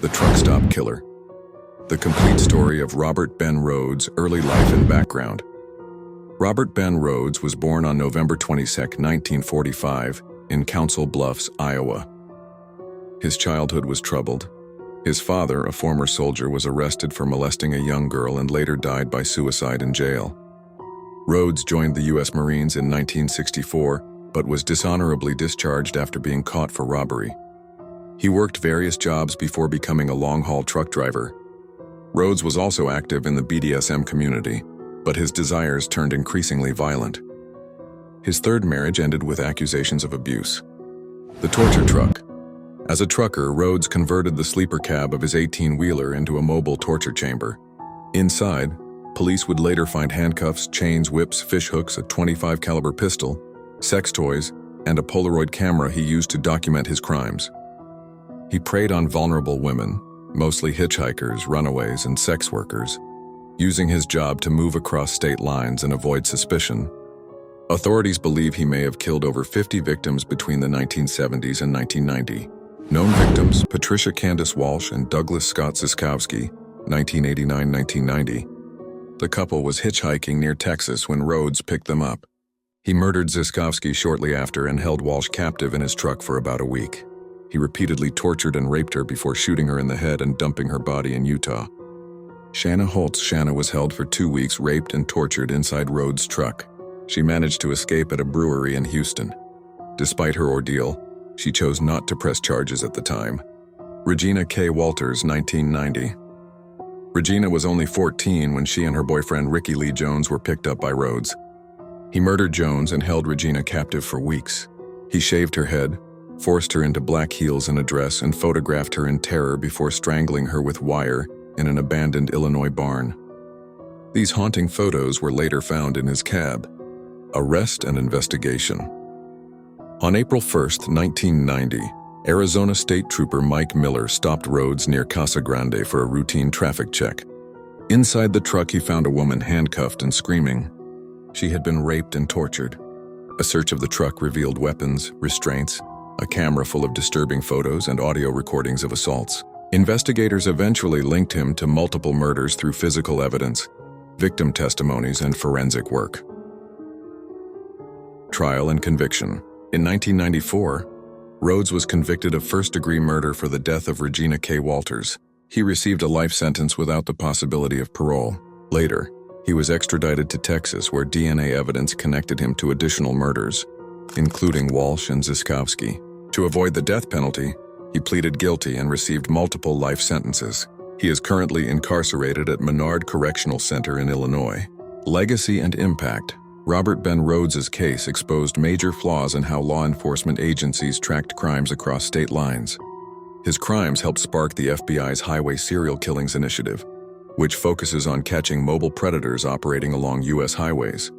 The Truck Stop Killer. The complete story of Robert Ben Rhoades' early life and background. Robert Ben Rhoades was born on November 22, 1945, in Council Bluffs, Iowa. His childhood was troubled. His father, a former soldier, was arrested for molesting a young girl and later died by suicide in jail. Rhoades joined the U.S. Marines in 1964, but was dishonorably discharged after being caught for robbery. He worked various jobs before becoming a long-haul truck driver. Rhoades was also active in the BDSM community, but his desires turned increasingly violent. His third marriage ended with accusations of abuse. The torture truck. As a trucker, Rhoades converted the sleeper cab of his 18-wheeler into a mobile torture chamber. Inside, police would later find handcuffs, chains, whips, fishhooks, a .25 caliber pistol, sex toys, and a Polaroid camera he used to document his crimes. He preyed on vulnerable women, mostly hitchhikers, runaways, and sex workers, using his job to move across state lines and avoid suspicion. Authorities believe he may have killed over 50 victims between the 1970s and 1990. Known victims: Patricia Candace Walsh and Douglas Scott Ziskowski, 1989-1990. The couple was hitchhiking near Texas when Rhoades picked them up. He murdered Ziskowski shortly after and held Walsh captive in his truck for about a week. He repeatedly tortured and raped her before shooting her in the head and dumping her body in Utah. Shanna Holtz. Shanna was held for 2 weeks, raped and tortured inside Rhoades' truck. She managed to escape at a brewery in Houston. Despite her ordeal, she chose not to press charges at the time. Regina K. Walters, 1990. Regina was only 14 when she and her boyfriend Ricky Lee Jones were picked up by Rhoades. He murdered Jones and held Regina captive for weeks. He shaved her head, forced her into black heels and a dress, and photographed her in terror before strangling her with wire in an abandoned Illinois barn. These haunting photos were later found in his cab. Arrest and investigation. On April 1, 1990, Arizona State Trooper Mike Miller stopped Rhoades near Casa Grande for a routine traffic check. Inside the truck, he found a woman handcuffed and screaming. She had been raped and tortured. A search of the truck revealed weapons, restraints, a camera full of disturbing photos, and audio recordings of assaults. Investigators eventually linked him to multiple murders through physical evidence, victim testimonies, and forensic work. Trial and conviction. In 1994, Rhoades was convicted of first-degree murder for the death of Regina K. Walters. He received a life sentence without the possibility of parole. Later, he was extradited to Texas, where DNA evidence connected him to additional murders, including Walsh and Ziskowski. To avoid the death penalty, he pleaded guilty and received multiple life sentences. He is currently incarcerated at Menard Correctional Center in Illinois. Legacy and impact. Robert Ben Rhoades' case exposed major flaws in how law enforcement agencies tracked crimes across state lines. His crimes helped spark the FBI's Highway Serial Killings Initiative, which focuses on catching mobile predators operating along U.S. highways.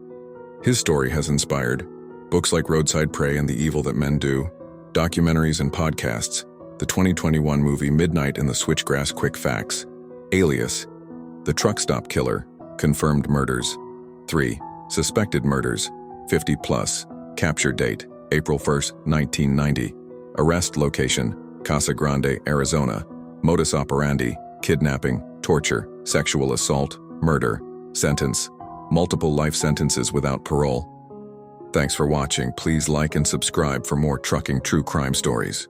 His story has inspired books like Roadside Prey and The Evil That Men Do, documentaries and podcasts, the 2021 movie Midnight in the Switchgrass Quick Facts, Alias, The Truck Stop Killer, Confirmed Murders, 3 Suspected Murders, 50 plus, Capture Date, April 1, 1990, Arrest Location, Casa Grande, Arizona, Modus Operandi, Kidnapping, Torture, Sexual Assault, Murder, Sentence, Multiple life sentences without parole. Thanks for watching. Please like and subscribe for more trucking true crime stories.